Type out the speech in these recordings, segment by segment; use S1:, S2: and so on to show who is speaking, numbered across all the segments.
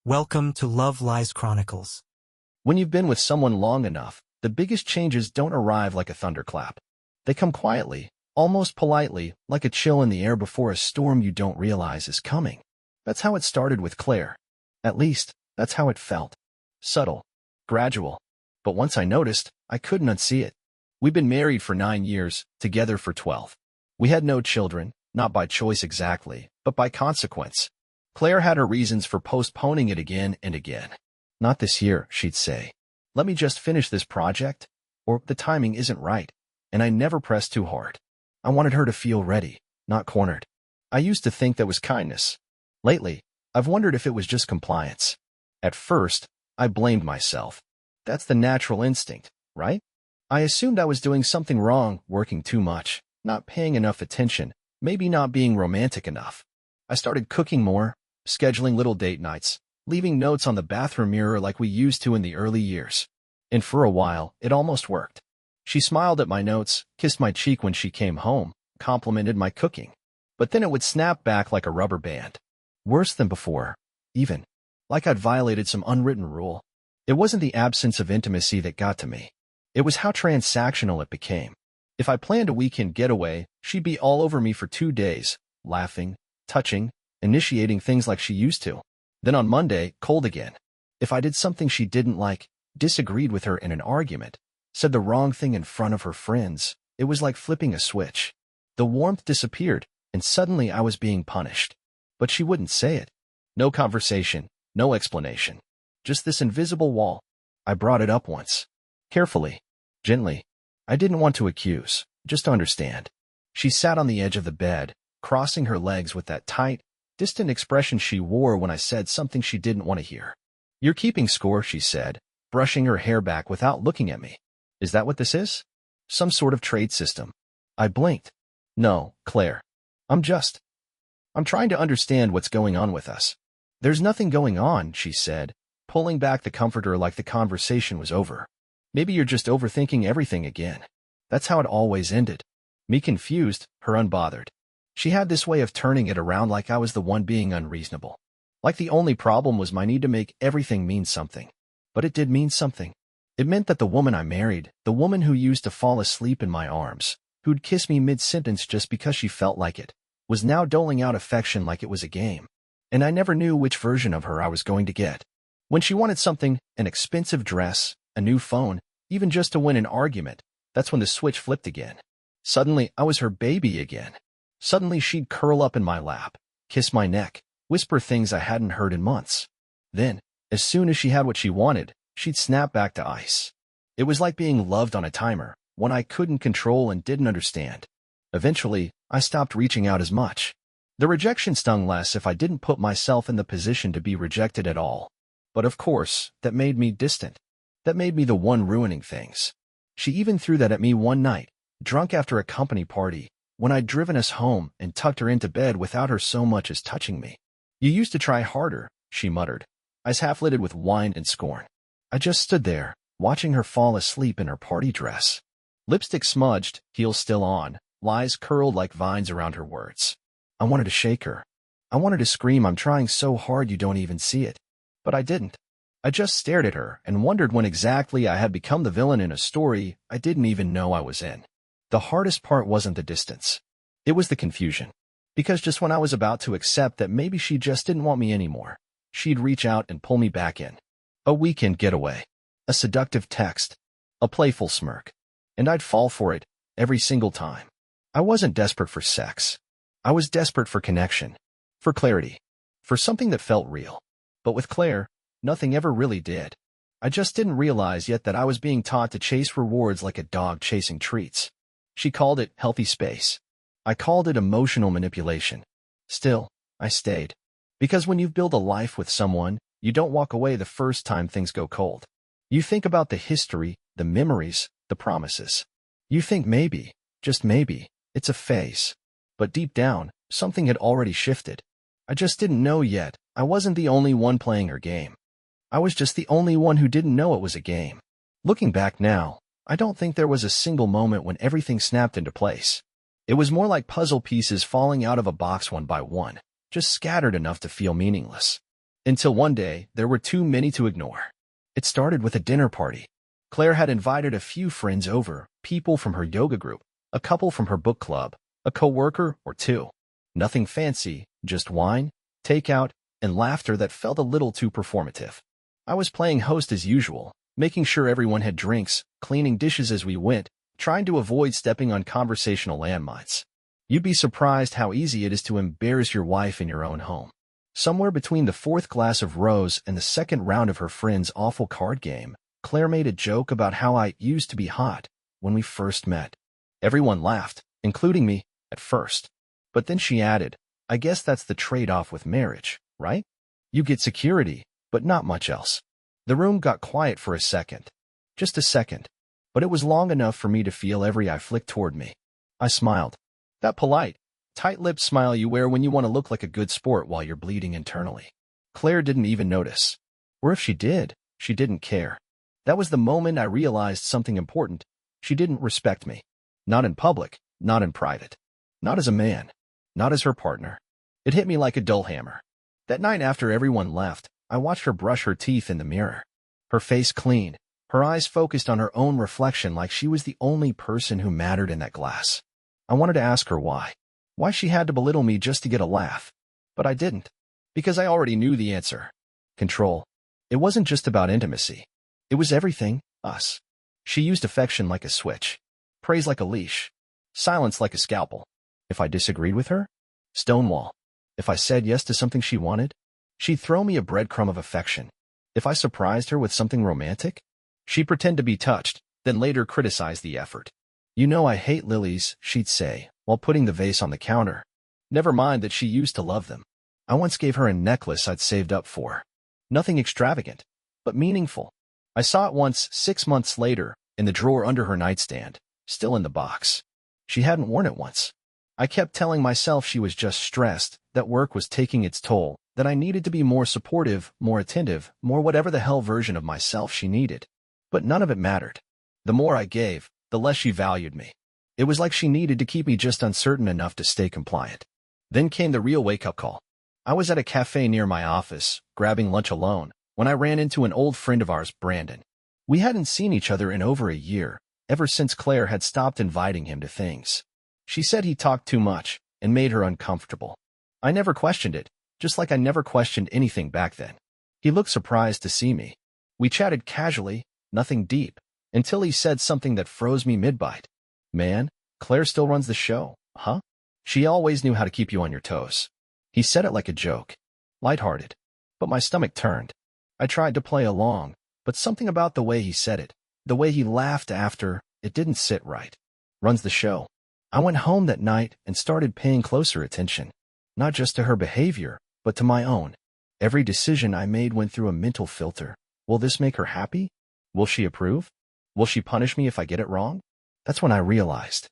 S1: Welcome to Love Lies Chronicles.
S2: When you've been with someone long enough, the biggest changes don't arrive like a thunderclap. They come quietly, almost politely, like a chill in the air before a storm you don't realize is coming. That's how it started with Claire. At least, that's how it felt. Subtle, gradual. But once I noticed, I couldn't unsee it. We'd been married for 9 years, together for 12. We had no children, not by choice exactly, but by consequence. Claire had her reasons for postponing it again and again. Not this year, she'd say. Let me just finish this project, or the timing isn't right. And I never pressed too hard. I wanted her to feel ready, not cornered. I used to think that was kindness. Lately, I've wondered if it was just compliance. At first, I blamed myself. That's the natural instinct, right? I assumed I was doing something wrong, working too much, not paying enough attention, maybe not being romantic enough. I started cooking more, scheduling little date nights, leaving notes on the bathroom mirror like we used to in the early years. And for a while, it almost worked. She smiled at my notes, kissed my cheek when she came home, complimented my cooking. But then it would snap back like a rubber band. Worse than before, even. Like I'd violated some unwritten rule. It wasn't the absence of intimacy that got to me. It was how transactional it became. If I planned a weekend getaway, she'd be all over me for 2 days, laughing, touching, initiating things like she used to. Then on Monday, cold again. If I did something she didn't like, disagreed with her in an argument, said the wrong thing in front of her friends, it was like flipping a switch. The warmth disappeared, and suddenly I was being punished. But she wouldn't say it. No conversation, no explanation. Just this invisible wall. I brought it up once. Carefully, gently. I didn't want to accuse, just to understand. She sat on the edge of the bed, crossing her legs with that tight, distant expression she wore when I said something she didn't want to hear. "You're keeping score," she said, brushing her hair back without looking at me. "Is that what this is? Some sort of trade system?" I blinked. "No, Claire. I'm trying to understand what's going on with us." "There's nothing going on," she said, pulling back the comforter like the conversation was over. "Maybe you're just overthinking everything again." That's how it always ended. Me confused, her unbothered. She had this way of turning it around like I was the one being unreasonable. Like the only problem was my need to make everything mean something. But it did mean something. It meant that the woman I married, the woman who used to fall asleep in my arms, who'd kiss me mid-sentence just because she felt like it, was now doling out affection like it was a game. And I never knew which version of her I was going to get. When she wanted something, an expensive dress, a new phone, even just to win an argument, that's when the switch flipped again. Suddenly, I was her baby again. Suddenly she'd curl up in my lap, kiss my neck, whisper things I hadn't heard in months. Then, as soon as she had what she wanted, she'd snap back to ice. It was like being loved on a timer, one I couldn't control and didn't understand. Eventually, I stopped reaching out as much. The rejection stung less if I didn't put myself in the position to be rejected at all. But of course, that made me distant. That made me the one ruining things. She even threw that at me one night, drunk after a company party, when I'd driven us home and tucked her into bed without her so much as touching me. "You used to try harder," she muttered, eyes half-lidded with wine and scorn. I just stood there, watching her fall asleep in her party dress. Lipstick smudged, heels still on, lies curled like vines around her words. I wanted to shake her. I wanted to scream, "I'm trying so hard you don't even see it." But I didn't. I just stared at her and wondered when exactly I had become the villain in a story I didn't even know I was in. The hardest part wasn't the distance. It was the confusion. Because just when I was about to accept that maybe she just didn't want me anymore, she'd reach out and pull me back in. A weekend getaway. A seductive text. A playful smirk. And I'd fall for it, every single time. I wasn't desperate for sex. I was desperate for connection. For clarity. For something that felt real. But with Claire, nothing ever really did. I just didn't realize yet that I was being taught to chase rewards like a dog chasing treats. She called it healthy space. I called it emotional manipulation. Still, I stayed. Because when you build a life with someone, you don't walk away the first time things go cold. You think about the history, the memories, the promises. You think maybe, just maybe, it's a phase. But deep down, something had already shifted. I just didn't know yet. I wasn't the only one playing her game. I was just the only one who didn't know it was a game. Looking back now, I don't think there was a single moment when everything snapped into place. It was more like puzzle pieces falling out of a box one by one, just scattered enough to feel meaningless. Until one day, there were too many to ignore. It started with a dinner party. Claire had invited a few friends over, people from her yoga group, a couple from her book club, a coworker or two. Nothing fancy, just wine, takeout, and laughter that felt a little too performative. I was playing host as usual, making sure everyone had drinks, cleaning dishes as we went, trying to avoid stepping on conversational landmines. You'd be surprised how easy it is to embarrass your wife in your own home. Somewhere between the fourth glass of rose and the second round of her friend's awful card game, Claire made a joke about how I used to be hot when we first met. Everyone laughed, including me, at first. But then she added, I guess that's the trade-off with marriage, right? You get security, but not much else. The room got quiet for a second. Just a second. But it was long enough for me to feel every eye flick toward me. I smiled. That polite, tight-lipped smile you wear when you want to look like a good sport while you're bleeding internally. Claire didn't even notice. Or if she did, she didn't care. That was the moment I realized something important. She didn't respect me. Not in public, not in private. Not as a man. Not as her partner. It hit me like a dull hammer. That night after everyone left, I watched her brush her teeth in the mirror. Her face clean, her eyes focused on her own reflection like she was the only person who mattered in that glass. I wanted to ask her why. Why she had to belittle me just to get a laugh. But I didn't. Because I already knew the answer. Control. It wasn't just about intimacy. It was everything, us. She used affection like a switch. Praise like a leash. Silence like a scalpel. If I disagreed with her, stonewall. If I said yes to something she wanted, she'd throw me a breadcrumb of affection. If I surprised her with something romantic, she'd pretend to be touched, then later criticize the effort. You know I hate lilies, she'd say, while putting the vase on the counter. Never mind that she used to love them. I once gave her a necklace I'd saved up for. Nothing extravagant, but meaningful. I saw it once 6 months later, in the drawer under her nightstand, still in the box. She hadn't worn it once. I kept telling myself she was just stressed, that work was taking its toll, that I needed to be more supportive, more attentive, more whatever the hell version of myself she needed. But none of it mattered. The more I gave, the less she valued me. It was like she needed to keep me just uncertain enough to stay compliant. Then came the real wake-up call. I was at a cafe near my office, grabbing lunch alone, when I ran into an old friend of ours, Brandon. We hadn't seen each other in over a year, ever since Claire had stopped inviting him to things. She said he talked too much and made her uncomfortable. I never questioned it, just like I never questioned anything back then. He looked surprised to see me. We chatted casually, nothing deep, until he said something that froze me mid-bite. Man, Claire still runs the show, huh? She always knew how to keep you on your toes. He said it like a joke, lighthearted, but my stomach turned. I tried to play along, but something about the way he said it, the way he laughed after, it didn't sit right. Runs the show. I went home that night and started paying closer attention, not just to her behavior, but to my own. Every decision I made went through a mental filter. Will this make her happy? Will she approve? Will she punish me if I get it wrong? That's when I realized.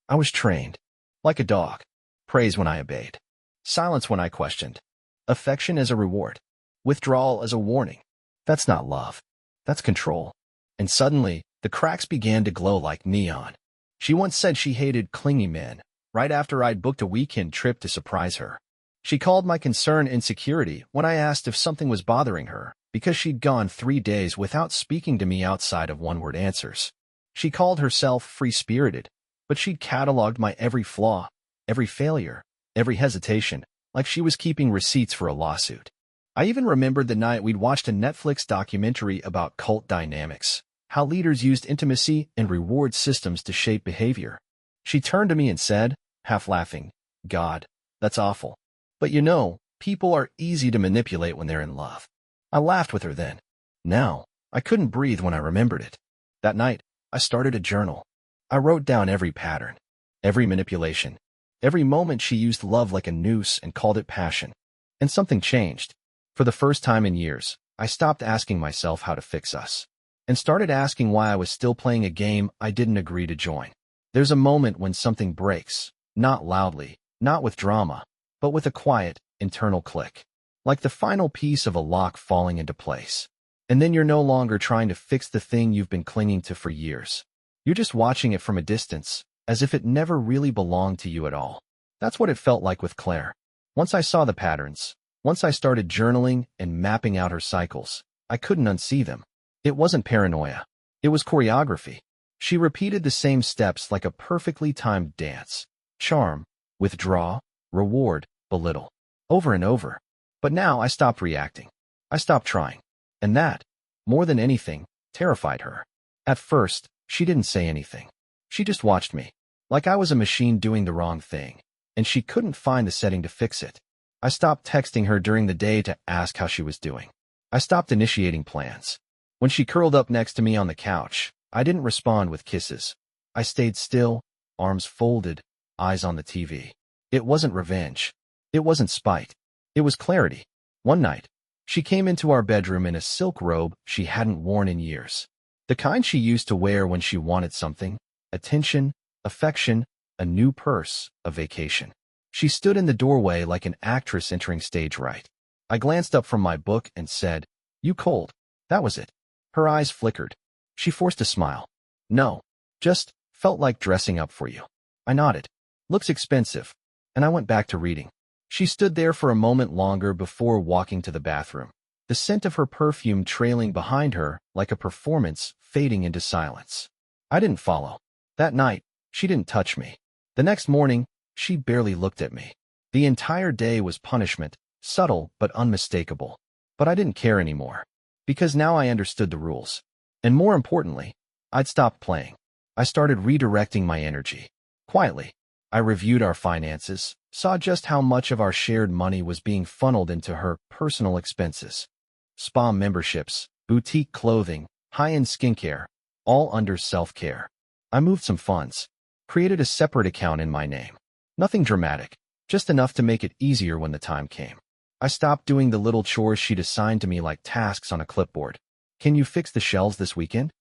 S2: I was trained. Like a dog. Praise when I obeyed. Silence when I questioned. Affection as a reward. Withdrawal as a warning. That's not love. That's control. And suddenly, the cracks began to glow like neon. She once said she hated clingy men, right after I'd booked a weekend trip to surprise her. She called my concern insecurity when I asked if something was bothering her, because she'd gone 3 days without speaking to me outside of one-word answers. She called herself free-spirited, but she'd cataloged my every flaw, every failure, every hesitation, like she was keeping receipts for a lawsuit. I even remembered the night we'd watched a Netflix documentary about cult dynamics, how leaders used intimacy and reward systems to shape behavior. She turned to me and said, half laughing, God, that's awful. But you know, people are easy to manipulate when they're in love. I laughed with her then. Now, I couldn't breathe when I remembered it. That night, I started a journal. I wrote down every pattern, every manipulation, every moment she used love like a noose and called it passion. And something changed. For the first time in years, I stopped asking myself how to fix us, and started asking why I was still playing a game I didn't agree to join. There's a moment when something breaks, not loudly, not with drama, but with a quiet, internal click, like the final piece of a lock falling into place. And then you're no longer trying to fix the thing you've been clinging to for years. You're just watching it from a distance, as if it never really belonged to you at all. That's what it felt like with Claire. Once I saw the patterns, Once I started journaling and mapping out her cycles, I couldn't unsee them. It wasn't paranoia. It was choreography. She repeated the same steps like a perfectly timed dance. Charm, withdraw, reward, belittle. Over and over. But now I stopped reacting. I stopped trying. And that, more than anything, terrified her. At first, she didn't say anything. She just watched me, like I was a machine doing the wrong thing, and she couldn't find the setting to fix it. I stopped texting her during the day to ask how she was doing. I stopped initiating plans. When she curled up next to me on the couch, I didn't respond with kisses. I stayed still, arms folded, eyes on the TV. It wasn't revenge. It wasn't spite. It was clarity. One night, she came into our bedroom in a silk robe she hadn't worn in years. The kind she used to wear when she wanted something: attention, affection, a new purse, a vacation. She stood in the doorway like an actress entering stage right. I glanced up from my book and said, "You cold." That was it. Her eyes flickered. She forced a smile. "No, just felt like dressing up for you." I nodded. "Looks expensive." And I went back to reading. She stood there for a moment longer before walking to the bathroom, the scent of her perfume trailing behind her like a performance fading into silence. I didn't follow. That night, she didn't touch me. The next morning, she barely looked at me. The entire day was punishment, subtle but unmistakable. But I didn't care anymore, because now I understood the rules. And more importantly, I'd stopped playing. I started redirecting my energy. Quietly, I reviewed our finances, saw just how much of our shared money was being funneled into her personal expenses. Spa memberships, boutique clothing, high-end skincare, all under self-care. I moved some funds, created a separate account in my name. Nothing dramatic, just enough to make it easier when the time came. I stopped doing the little chores she'd assigned to me like tasks on a clipboard. "Can you fix the shelves this weekend?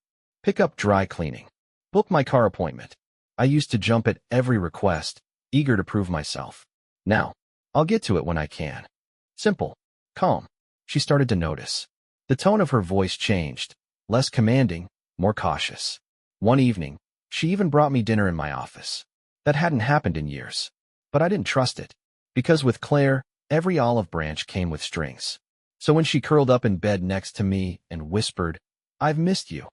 S2: Pick up dry cleaning. Book my car appointment." I used to jump at every request, eager to prove myself. Now, "I'll get to it when I can." Simple. Calm. She started to notice. The tone of her voice changed, less commanding, more cautious. One evening, she even brought me dinner in my office. That hadn't happened in years. But I didn't trust it. Because with Claire, every olive branch came with strings. So when she curled up in bed next to me and whispered, "I've missed you,"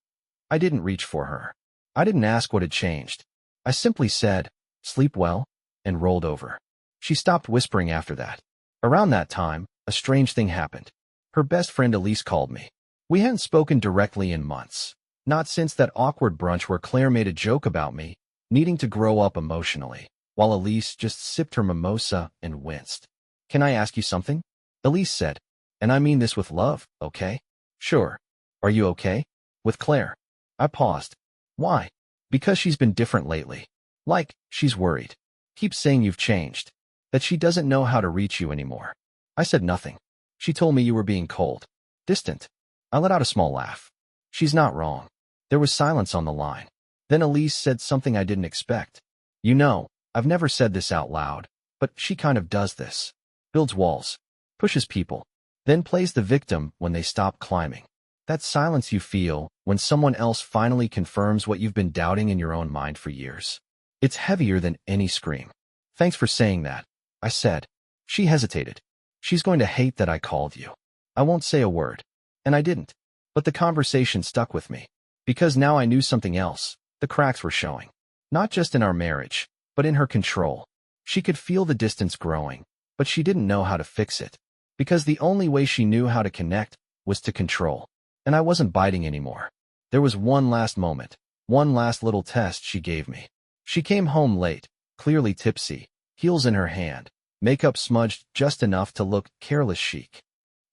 S2: I didn't reach for her. I didn't ask what had changed. I simply said, "Sleep well," and rolled over. She stopped whispering after that. Around that time, a strange thing happened. Her best friend Elise called me. We hadn't spoken directly in months. Not since that awkward brunch where Claire made a joke about me needing to grow up emotionally, while Elise just sipped her mimosa and winced. "Can I ask you something?" Elise said. "And I mean this with love, okay?" "Sure. Are you okay?" "With Claire." I paused. "Why?" "Because she's been different lately. Like, she's worried. Keeps saying you've changed. That she doesn't know how to reach you anymore." I said nothing. "She told me you were being cold. Distant." I let out a small laugh. "She's not wrong." There was silence on the line. Then Elise said something I didn't expect. "You know, I've never said this out loud, but she kind of does this. Builds walls. Pushes people. Then plays the victim when they stop climbing. That silence you feel when someone else finally confirms what you've been doubting in your own mind for years. It's heavier than any scream." "Thanks for saying that," I said. She hesitated. "She's going to hate that I called you." I won't say a word. And I didn't. But the conversation stuck with me. Because now I knew something else. The cracks were showing. Not just in our marriage, but in her control. She could feel the distance growing, but she didn't know how to fix it. Because the only way she knew how to connect was to control. And I wasn't biting anymore. There was one last moment, one last little test she gave me. She came home late, clearly tipsy, heels in her hand, makeup smudged just enough to look careless chic.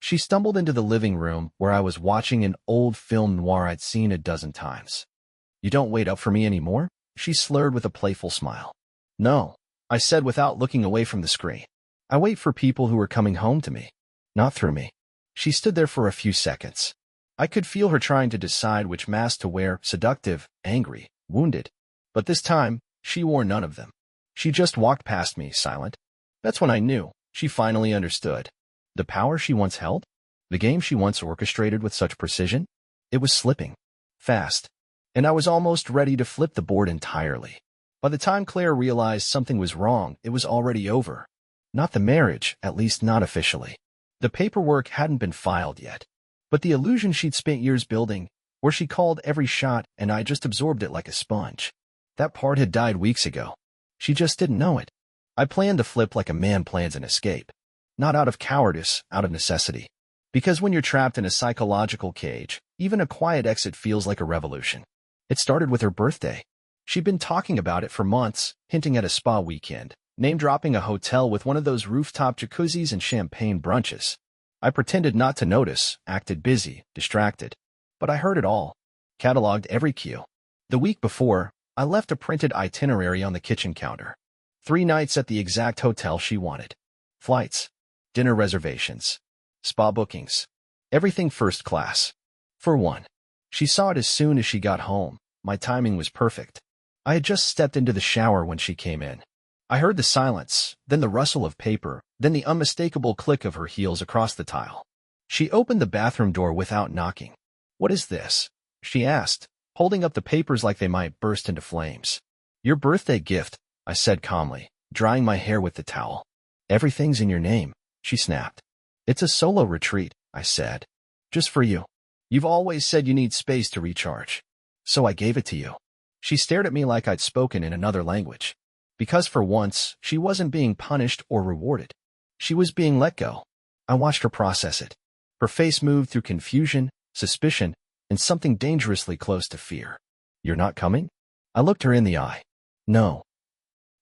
S2: She stumbled into the living room where I was watching an old film noir I'd seen a dozen times. "You don't wait up for me anymore?" she slurred with a playful smile. "No," I said without looking away from the screen. "I wait for people who are coming home to me, not through me." She stood there for a few seconds. I could feel her trying to decide which mask to wear: seductive, angry, wounded. But this time, she wore none of them. She just walked past me, silent. That's when I knew she finally understood. The power she once held? The game she once orchestrated with such precision? It was slipping. Fast. And I was almost ready to flip the board entirely. By the time Claire realized something was wrong, it was already over. Not the marriage, at least not officially. The paperwork hadn't been filed yet, but the illusion she'd spent years building, where she called every shot and I just absorbed it like a sponge. That part had died weeks ago. She just didn't know it. I planned to flip like a man plans an escape. Not out of cowardice, out of necessity. Because when you're trapped in a psychological cage, even a quiet exit feels like a revolution. It started with her birthday. She'd been talking about it for months, hinting at a spa weekend, name-dropping a hotel with one of those rooftop jacuzzis and champagne brunches. I pretended not to notice, acted busy, distracted. But I heard it all. Cataloged every cue. The week before, I left a printed itinerary on the kitchen counter. 3 nights at the exact hotel she wanted. Flights, dinner reservations, spa bookings. Everything first class. For one. She saw it as soon as she got home. My timing was perfect. I had just stepped into the shower when she came in. I heard the silence, then the rustle of paper, then the unmistakable click of her heels across the tile. She opened the bathroom door without knocking. "What is this?" she asked, holding up the papers like they might burst into flames. "Your birthday gift," I said calmly, drying my hair with the towel. "Everything's in your name," she snapped. "It's a solo retreat," I said. "Just for you. You've always said you need space to recharge. So I gave it to you." She stared at me like I'd spoken in another language. Because for once, she wasn't being punished or rewarded. She was being let go. I watched her process it. Her face moved through confusion, suspicion, and something dangerously close to fear. "You're not coming?" I looked her in the eye. "No."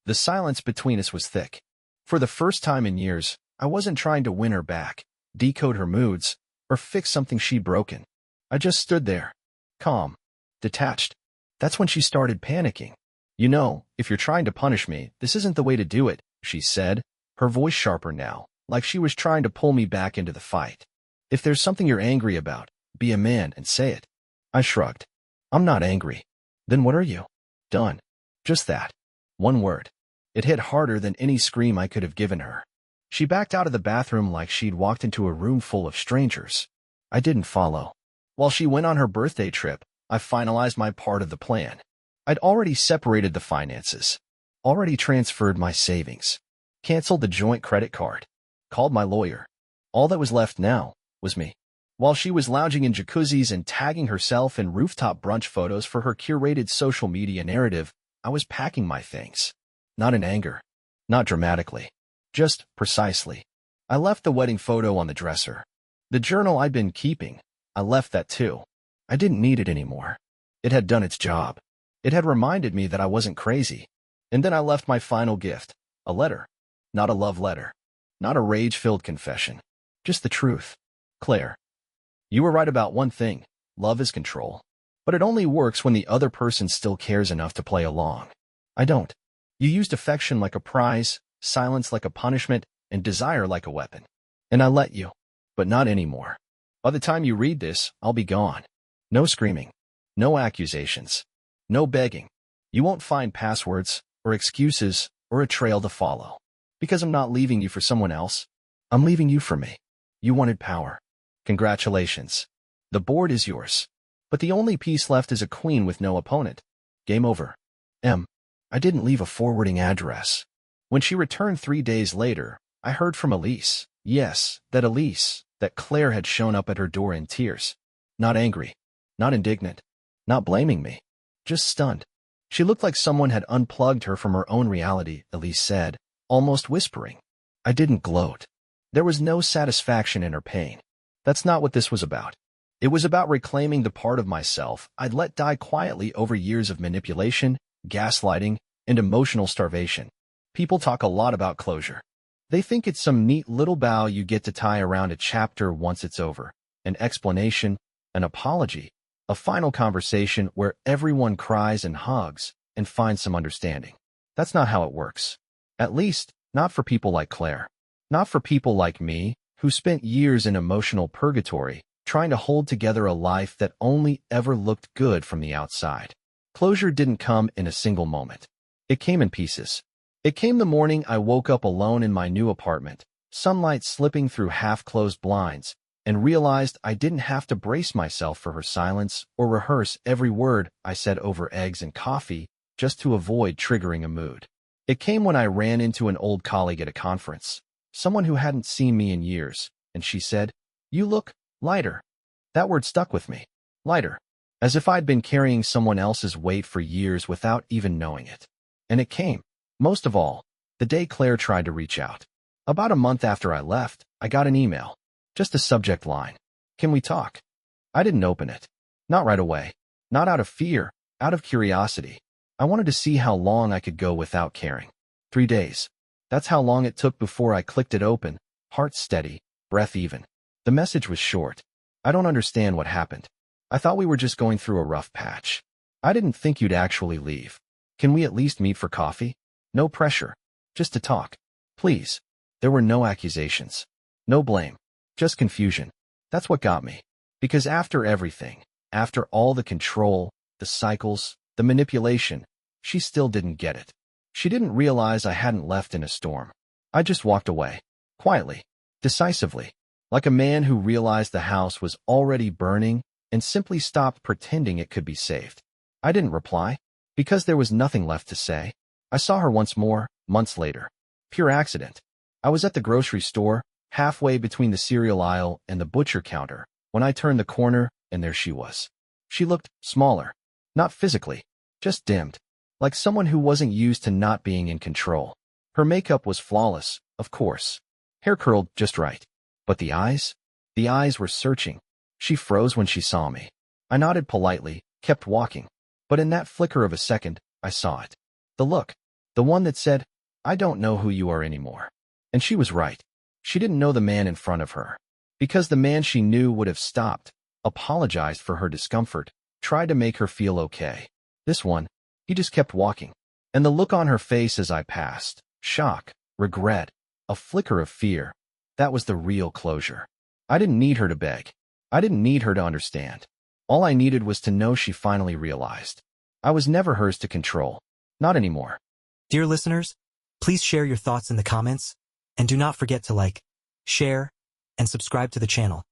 S2: The silence between us was thick. For the first time in years, I wasn't trying to win her back, decode her moods, or fix something she'd broken. I just stood there, calm, detached. That's when she started panicking. "You know, if you're trying to punish me, this isn't the way to do it," she said, her voice sharper now, like she was trying to pull me back into the fight. "If there's something you're angry about, be a man and say it." I shrugged. "I'm not angry." "Then what are you?" "Done." Just that. One word. It hit harder than any scream I could have given her. She backed out of the bathroom like she'd walked into a room full of strangers. I didn't follow. While she went on her birthday trip, I finalized my part of the plan. I'd already separated the finances, already transferred my savings, canceled the joint credit card, called my lawyer. All that was left now was me. While she was lounging in jacuzzis and tagging herself in rooftop brunch photos for her curated social media narrative, I was packing my things. Not in anger, not dramatically, just precisely. I left the wedding photo on the dresser. The journal I'd been keeping, I left that too. I didn't need it anymore. It had done its job. It had reminded me that I wasn't crazy. And then I left my final gift, a letter. Not a love letter. Not a rage-filled confession. Just the truth. "Claire, you were right about one thing. Love is control. But it only works when the other person still cares enough to play along. I don't. You used affection like a prize, silence like a punishment, and desire like a weapon. And I let you. But not anymore. By the time you read this, I'll be gone. No screaming. No accusations. No begging. You won't find passwords, or excuses, or a trail to follow. Because I'm not leaving you for someone else. I'm leaving you for me. You wanted power. Congratulations. The board is yours. But the only piece left is a queen with no opponent. Game over. I didn't leave a forwarding address. When she returned 3 days later, I heard from Elise. Yes, that Claire had shown up at her door in tears. Not angry. Not indignant. Not blaming me. Just stunned. She looked like someone had unplugged her from her own reality, Elise said, almost whispering. I didn't gloat. There was no satisfaction in her pain. That's not what this was about. It was about reclaiming the part of myself I'd let die quietly over years of manipulation, gaslighting, and emotional starvation. People talk a lot about closure. They think it's some neat little bow you get to tie around a chapter once it's over, an explanation, an apology, a final conversation where everyone cries and hugs and finds some understanding. That's not how it works. At least, not for people like Claire. Not for people like me, who spent years in emotional purgatory, trying to hold together a life that only ever looked good from the outside. Closure didn't come in a single moment. It came in pieces. It came the morning I woke up alone in my new apartment, sunlight slipping through half-closed blinds, and realized I didn't have to brace myself for her silence or rehearse every word I said over eggs and coffee just to avoid triggering a mood. It came when I ran into an old colleague at a conference, someone who hadn't seen me in years, and she said, "You look lighter." That word stuck with me. Lighter. As if I'd been carrying someone else's weight for years without even knowing it. And it came. Most of all, the day Claire tried to reach out. About a month after I left, I got an email. Just a subject line. "Can we talk?" I didn't open it. Not right away. Not out of fear, out of curiosity. I wanted to see how long I could go without caring. 3 days. That's how long it took before I clicked it open, heart steady, breath even. The message was short. "I don't understand what happened. I thought we were just going through a rough patch. I didn't think you'd actually leave. Can we at least meet for coffee? No pressure. Just to talk. Please." There were no accusations. No blame. Just confusion. That's what got me. Because after everything, after all the control, the cycles, the manipulation, she still didn't get it. She didn't realize I hadn't left in a storm. I just walked away. Quietly. Decisively. Like a man who realized the house was already burning and simply stopped pretending it could be saved. I didn't reply. Because there was nothing left to say. I saw her once more, months later. Pure accident. I was at the grocery store, halfway between the cereal aisle and the butcher counter, when I turned the corner, and there she was. She looked smaller. Not physically. Just dimmed. Like someone who wasn't used to not being in control. Her makeup was flawless, of course. Hair curled just right. But the eyes? The eyes were searching. She froze when she saw me. I nodded politely, kept walking. But in that flicker of a second, I saw it. The look. The one that said, "I don't know who you are anymore." And she was right. She didn't know the man in front of her. Because the man she knew would have stopped, apologized for her discomfort, tried to make her feel okay. This one, he just kept walking. And the look on her face as I passed, shock, regret, a flicker of fear, that was the real closure. I didn't need her to beg. I didn't need her to understand. All I needed was to know she finally realized. I was never hers to control. Not anymore.
S1: Dear listeners, please share your thoughts in the comments, and do not forget to like, share, and subscribe to the channel.